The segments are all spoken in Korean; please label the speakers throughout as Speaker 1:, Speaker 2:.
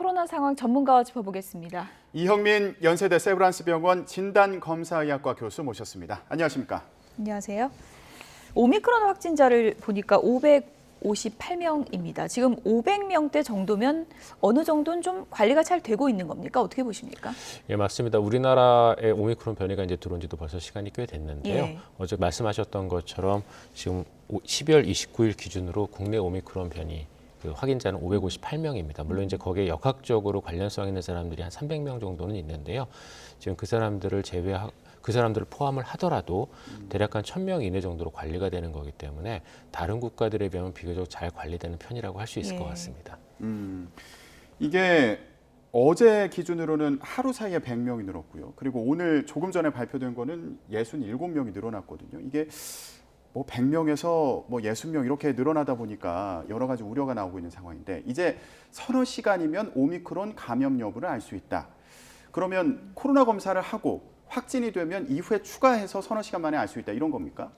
Speaker 1: 코로나 상황 전문가와 짚어보겠습니다.
Speaker 2: 이형민 연세대 세브란스병원 진단검사의학과 교수 모셨습니다. 안녕하십니까?
Speaker 1: 안녕하세요. 오미크론 확진자를 보니까 558명입니다. 지금 500명대 정도면 어느 정도는 좀 관리가 잘 되고 있는 겁니까? 어떻게 보십니까?
Speaker 3: 예, 맞습니다. 우리나라에 오미크론 변이가 이제 들어온 지도 벌써 시간이 꽤 됐는데요.
Speaker 1: 예.
Speaker 3: 어제 말씀하셨던 것처럼 지금 12월 29일 기준으로 국내 오미크론 변이 확인자는 558명입니다. 물론 이제 거기에 역학적으로 관련성 있는 사람들이 한 300명 정도는 있는데요. 지금 그 사람들을 그 사람들을 포함을 하더라도 대략 한 1000명 이내 정도로 관리가 되는 거기 때문에 다른 국가들에 비하면 비교적 잘 관리되는 편이라고 할 수 있을 것 같습니다.
Speaker 2: 이게 어제 기준으로는 하루 사이에 100명이 늘었고요. 그리고 오늘 조금 전에 발표된 거는 67명이 늘어났거든요. 이게 뭐 100명에서 뭐 60명 이렇게 늘어나다 보니까 여러 가지 우려가 나오고 있는 상황인데 이제 서너 시간이면 오미크론 감염 여부를 알 수 있다. 그러면 코로나 검사를 하고 확진이 되면 이후에 추가해서 서너 시간 만에 알 수 있다 이런 겁니까?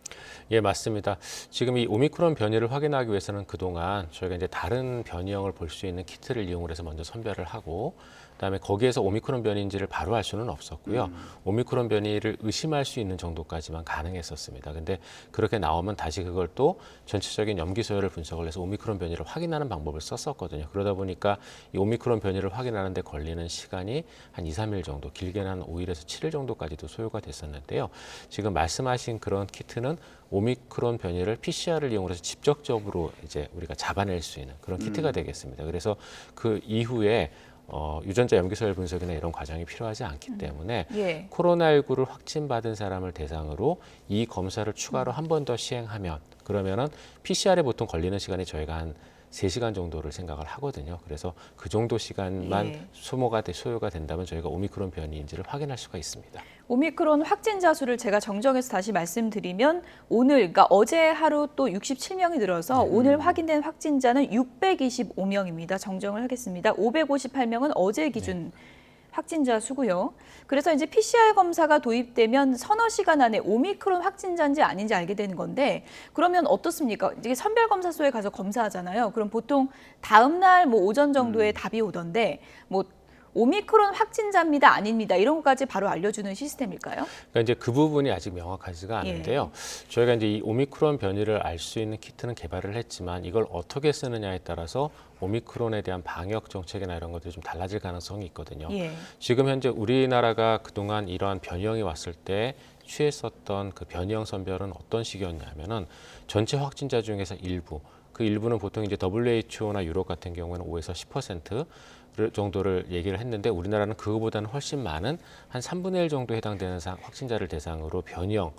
Speaker 3: 예, 맞습니다. 지금 이 오미크론 변이를 확인하기 위해서는 그동안 저희가 이제 다른 변이형을 볼 수 있는 키트를 이용을 해서 먼저 선별을 하고 그다음에 거기에서 오미크론 변이인지를 바로 알 수는 없었고요. 오미크론 변이를 의심할 수 있는 정도까지만 가능했었습니다. 근데 그렇게 나오면 다시 그걸 또 전체적인 염기 소열을 분석을 해서 오미크론 변이를 확인하는 방법을 썼었거든요. 그러다 보니까 이 오미크론 변이를 확인하는 데 걸리는 시간이 한 2, 3일 정도, 길게는 한 5일에서 7일 정도까지도 소요가 됐었는데요. 지금 말씀하신 그런 키트는 오미크론 변이를 PCR을 이용해서 직접적으로 이제 우리가 잡아낼 수 있는 그런 키트가 되겠습니다. 그래서 그 이후에 유전자 염기서열 분석이나 이런 과정이 필요하지 않기 때문에
Speaker 1: 예.
Speaker 3: 코로나19를 확진받은 사람을 대상으로 이 검사를 추가로 한 번 더 시행하면 그러면은 PCR에 보통 걸리는 시간이 저희가 한 3시간 정도를 생각을 하거든요. 그래서 그 정도 시간만
Speaker 1: 예.
Speaker 3: 소요가 된다면 저희가 오미크론 변이인지를 확인할 수가 있습니다.
Speaker 1: 오미크론 확진자 수를 제가 정정해서 다시 말씀드리면 오늘, 그러니까 어제 하루 또 67명이 늘어서 오늘 확인된 확진자는 625명입니다. 정정을 하겠습니다. 558명은 어제 기준 확진자 수고요. 그래서 이제 PCR 검사가 도입되면 서너 시간 안에 오미크론 확진자인지 아닌지 알게 되는 건데 그러면 어떻습니까? 이게 선별검사소에 가서 검사하잖아요. 그럼 보통 다음 날 뭐 오전 정도에 답이 오던데 뭐 오미크론 확진자입니다, 아닙니다 이런 것까지 바로 알려주는 시스템일까요?
Speaker 3: 그러니까 이제 그 부분이 아직 명확하지가 않은데요. 저희가 이제 이 오미크론 변이를 알 수 있는 키트는 개발을 했지만 이걸 어떻게 쓰느냐에 따라서 오미크론에 대한 방역 정책이나 이런 것들이 좀 달라질 가능성이 있거든요. 지금 현재 우리나라가 그동안 이러한 변이형이 왔을 때 취했었던 그 변이형 선별은 어떤 식이었냐면은 전체 확진자 중에서 일부, 그 일부는 보통 이제 WHO나 유럽 같은 경우에는 5에서 10% 정도를 얘기를 했는데 우리나라는 그거보다는 훨씬 많은 한 3분의 1 정도 해당되는 확진자를 대상으로 변이형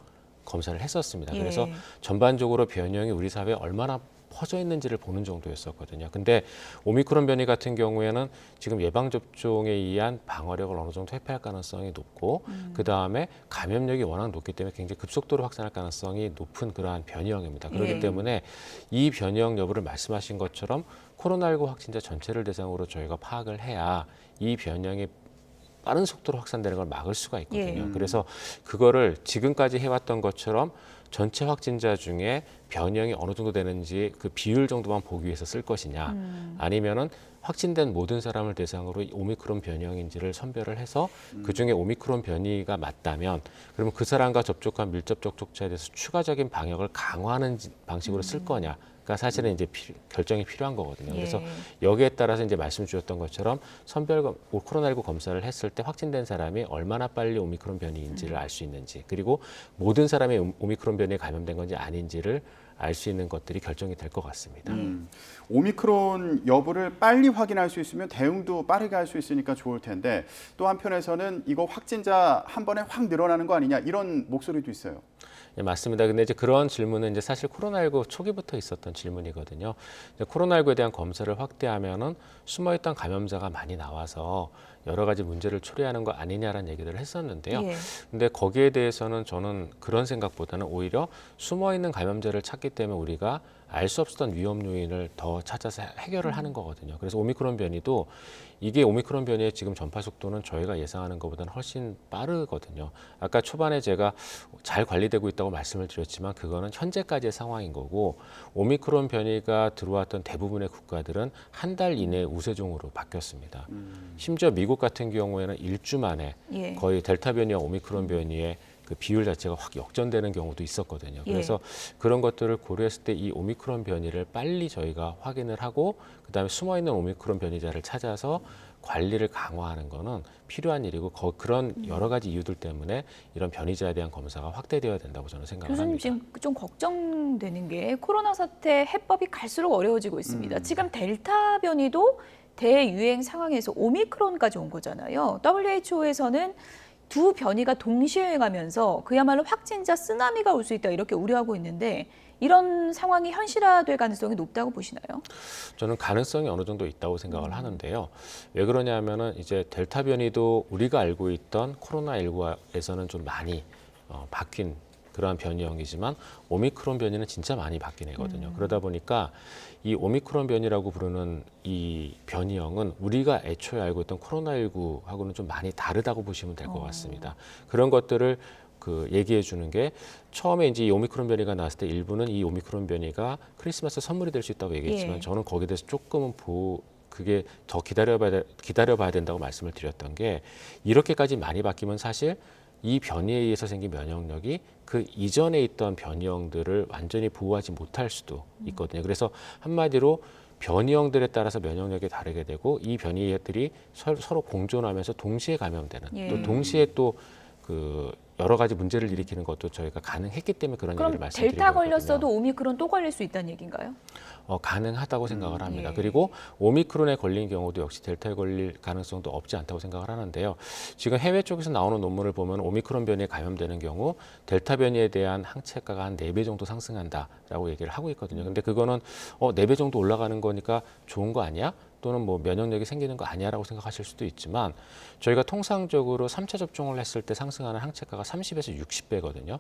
Speaker 3: 검사를 했었습니다. 그래서 전반적으로 변이형이 우리 사회에 얼마나 퍼져 있는지를 보는 정도였었거든요. 근데 오미크론 변이 같은 경우에는 지금 예방접종에 의한 방어력을 어느 정도 회피할 가능성이 높고 그다음에 감염력이 워낙 높기 때문에 굉장히 급속도로 확산할 가능성이 높은 그러한 변이형입니다. 그렇기 때문에 이 변이형 여부를 말씀하신 것처럼 코로나19 확진자 전체를 대상으로 저희가 파악을 해야 이 변이형이 빠른 속도로 확산되는 걸 막을 수가 있거든요. 그래서 그거를 지금까지 해왔던 것처럼 전체 확진자 중에 변이형이 어느 정도 되는지 그 비율 정도만 보기 위해서 쓸 것이냐 아니면은 확진된 모든 사람을 대상으로 오미크론 변이형인지를 선별을 해서 그중에 오미크론 변이가 맞다면 그러면 그 사람과 접촉한 밀접 접촉자에 대해서 추가적인 방역을 강화하는 방식으로 쓸 거냐. 그러니까 사실은 이제 결정이 필요한 거거든요. 그래서 여기에 따라서 이제 말씀 주셨던 것처럼 코로나19 검사를 했을 때 확진된 사람이 얼마나 빨리 오미크론 변이인지를 알 수 있는지 그리고 모든 사람이 오미크론 변이에 감염된 건지 아닌지를 알 수 있는 것들이 결정이 될 것 같습니다.
Speaker 2: 오미크론 여부를 빨리 확인할 수 있으면 대응도 빠르게 할 수 있으니까 좋을 텐데 또 한편에서는 이거 확진자 한 번에 확 늘어나는 거 아니냐 이런 목소리도 있어요.
Speaker 3: 네, 맞습니다. 근데 이제 그런 질문은 이제 사실 코로나19 초기부터 있었던 질문이거든요. 이제 코로나19에 대한 검사를 확대하면은 숨어있던 감염자가 많이 나와서 여러 가지 문제를 초래하는 거 아니냐라는 얘기를 했었는데요. 근데 거기에 대해서는 저는 그런 생각보다는 오히려 숨어있는 감염자를 찾기 때문에 우리가 알 수 없었던 위험 요인을 더 찾아서 해결을 하는 거거든요. 그래서 오미크론 변이도 이게 오미크론 변이의 지금 전파 속도는 저희가 예상하는 것보다는 훨씬 빠르거든요. 아까 초반에 제가 잘 관리되고 있다고 말씀을 드렸지만 그거는 현재까지의 상황인 거고 오미크론 변이가 들어왔던 대부분의 국가들은 한 달 이내에 우세종으로 바뀌었습니다. 심지어 미국 같은 경우에는 일주 만에
Speaker 1: 예.
Speaker 3: 거의 델타 변이와 오미크론 변이의 그 비율 자체가 확 역전되는 경우도 있었거든요. 그래서 그런 것들을 고려했을 때 이 오미크론 변이를 빨리 저희가 확인을 하고 그다음에 숨어있는 오미크론 변이자를 찾아서 관리를 강화하는 거는 필요한 일이고 그런 여러 가지 이유들 때문에 이런 변이자에 대한 검사가 확대되어야 된다고 저는 생각을
Speaker 1: 교수님
Speaker 3: 합니다.
Speaker 1: 지금 좀 걱정되는 게 코로나 사태 해법이 갈수록 어려워지고 있습니다. 지금 델타 변이도 대유행 상황에서 오미크론까지 온 거잖아요. WHO에서는 두 변이가 동시에 유행하면서 그야말로 확진자 쓰나미가 올 수 있다 이렇게 우려하고 있는데 이런 상황이 현실화될 가능성이 높다고 보시나요?
Speaker 3: 저는 가능성이 어느 정도 있다고 생각을 하는데요. 왜 그러냐면은 이제 델타 변이도 우리가 알고 있던 코로나19에서는 좀 많이 바뀐 그러한 변이형이지만 오미크론 변이는 진짜 많이 바뀐 애거든요. 그러다 보니까 이 오미크론 변이라고 부르는 이 변이형은 우리가 애초에 알고 있던 코로나19하고는 좀 많이 다르다고 보시면 될 것 같습니다. 그런 것들을 얘기해 주는 게 처음에 이제 이 오미크론 변이가 나왔을 때 일부는 이 오미크론 변이가 크리스마스 선물이 될 수 있다고 얘기했지만 저는 거기에 대해서 조금은 그게 더 기다려봐야 된다고 말씀을 드렸던 게 이렇게까지 많이 바뀌면 사실 이 변이에 의해서 생긴 면역력이 그 이전에 있던 변이형들을 완전히 보호하지 못할 수도 있거든요. 그래서 한마디로 변이형들에 따라서 면역력이 다르게 되고 이 변이들이 서로 공존하면서 동시에 감염되는 또 동시에 또 여러 가지 문제를 일으키는 것도 저희가 가능했기 때문에 그런 얘기를
Speaker 1: 그럼
Speaker 3: 말씀드리는
Speaker 1: 델타
Speaker 3: 거거든요.
Speaker 1: 걸렸어도 오미크론 또 걸릴 수 있다는 얘기인가요?
Speaker 3: 가능하다고 생각을 합니다.
Speaker 1: 예.
Speaker 3: 그리고 오미크론에 걸린 경우도 역시 델타에 걸릴 가능성도 없지 않다고 생각을 하는데요. 지금 해외 쪽에서 나오는 논문을 보면 오미크론 변이에 감염되는 경우 델타 변이에 대한 항체가가 한 4배 정도 상승한다라고 얘기를 하고 있거든요. 근데 그거는 4배 정도 올라가는 거니까 좋은 거 아니야? 또는 뭐 면역력이 생기는 거 아니야라고 생각하실 수도 있지만 저희가 통상적으로 3차 접종을 했을 때 상승하는 항체가가 30에서 60배거든요.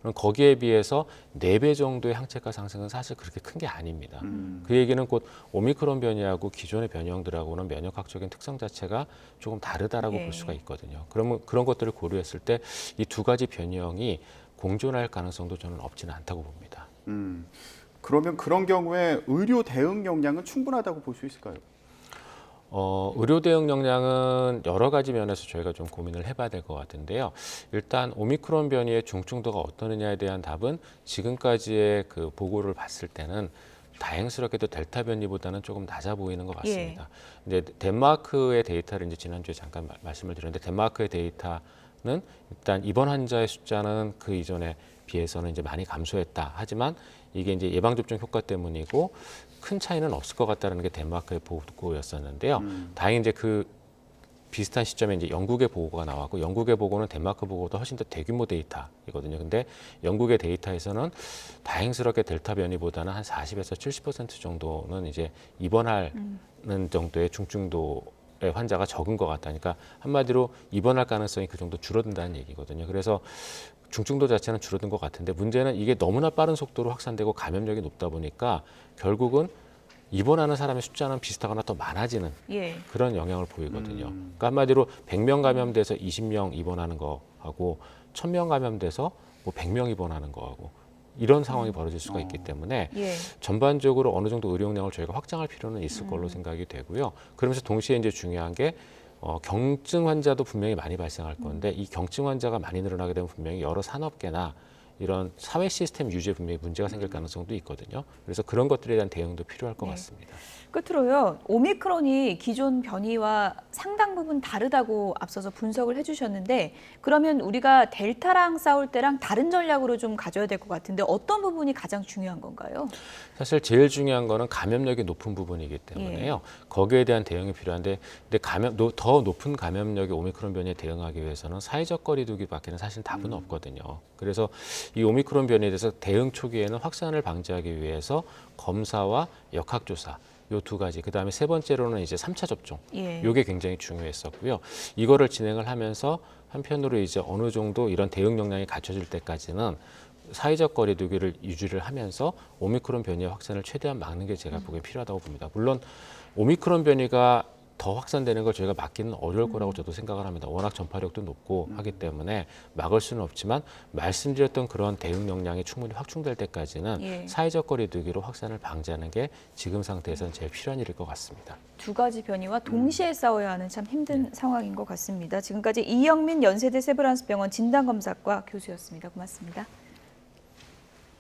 Speaker 3: 그럼 거기에 비해서 4배 정도의 항체가 상승은 사실 그렇게 큰 게 아닙니다. 그 얘기는 곧 오미크론 변이하고 기존의 변이형들하고는 면역학적인 특성 자체가 조금 다르다라고 볼 수가 있거든요. 그러면 그런 것들을 고려했을 때 이 두 가지 변이형이 공존할 가능성도 저는 없지는 않다고 봅니다.
Speaker 2: 그러면 그런 경우에 의료 대응 역량은 충분하다고 볼 수 있을까요?
Speaker 3: 의료 대응 역량은 여러 가지 면에서 저희가 좀 고민을 해봐야 될 것 같은데요. 일단 오미크론 변이의 중증도가 어떠느냐에 대한 답은 지금까지의 그 보고를 봤을 때는 다행스럽게도 델타 변이보다는 조금 낮아 보이는 것 같습니다. 이제 덴마크의 데이터를 이제 지난주에 잠깐 말씀을 드렸는데 덴마크의 데이터는 일단 입원 환자의 숫자는 그 이전에 비해서는 이제 많이 감소했다. 하지만 이게 이제 예방접종 효과 때문이고 큰 차이는 없을 것 같다는 게 덴마크의 보고였었는데요. 다행히 이제 그 비슷한 시점에 이제 영국의 보고가 나왔고 영국의 보고는 덴마크 보고보다 훨씬 더 대규모 데이터이거든요. 근데 영국의 데이터에서는 다행스럽게 델타 변이보다는 한 40에서 70% 정도는 이제 입원하는 정도의 중증도의 환자가 적은 것 같다니까 한마디로 입원할 가능성이 그 정도 줄어든다는 얘기거든요. 그래서 중증도 자체는 줄어든 것 같은데 문제는 이게 너무나 빠른 속도로 확산되고 감염력이 높다 보니까 결국은 입원하는 사람의 숫자는 비슷하거나 더 많아지는 그런 영향을 보이거든요. 그러니까 한마디로 100명 감염돼서 20명 입원하는 거하고 1000명 감염돼서 뭐 100명 입원하는 거하고 이런 상황이 벌어질 수가 있기 때문에 전반적으로 어느 정도 의료 역량을 저희가 확장할 필요는 있을 걸로 생각이 되고요. 그러면서 동시에 이제 중요한 게 경증 환자도 분명히 많이 발생할 건데 이 경증 환자가 많이 늘어나게 되면 분명히 여러 산업계나 이런 사회 시스템 유지에 분명히 문제가 생길 가능성도 있거든요. 그래서 그런 것들에 대한 대응도 필요할 것 같습니다.
Speaker 1: 끝으로요. 오미크론이 기존 변이와 상당 부분 다르다고 앞서서 분석을 해주셨는데 그러면 우리가 델타랑 싸울 때랑 다른 전략으로 좀 가져야 될 것 같은데 어떤 부분이 가장 중요한 건가요?
Speaker 3: 사실 제일 중요한 거는 감염력이 높은 부분이기 때문에요. 거기에 대한 대응이 필요한데 근데 더 높은 감염력의 오미크론 변이에 대응하기 위해서는 사회적 거리 두기밖에는 사실 답은 없거든요. 그래서 이 오미크론 변이에 대해서 대응 초기에는 확산을 방지하기 위해서 검사와 역학조사 요 두 가지. 그다음에 세 번째로는 이제 3차 접종. 요게 굉장히 중요했었고요. 이거를 진행을 하면서 한편으로 이제 어느 정도 이런 대응 역량이 갖춰질 때까지는 사회적 거리두기를 유지를 하면서 오미크론 변이의 확산을 최대한 막는 게 제가 보기에 필요하다고 봅니다. 물론 오미크론 변이가 더 확산되는 걸 저희가 막기는 어려울 거라고 저도 생각을 합니다. 워낙 전파력도 높고 하기 때문에 막을 수는 없지만 말씀드렸던 그런 대응 역량이 충분히 확충될 때까지는
Speaker 1: 예.
Speaker 3: 사회적 거리두기로 확산을 방지하는 게 지금 상태에서는 제일 필요한 일일 것 같습니다.
Speaker 1: 두 가지 변이와 동시에 싸워야 하는 참 힘든 상황인 것 같습니다. 지금까지 이영민 연세대 세브란스병원 진단검사과 교수였습니다. 고맙습니다.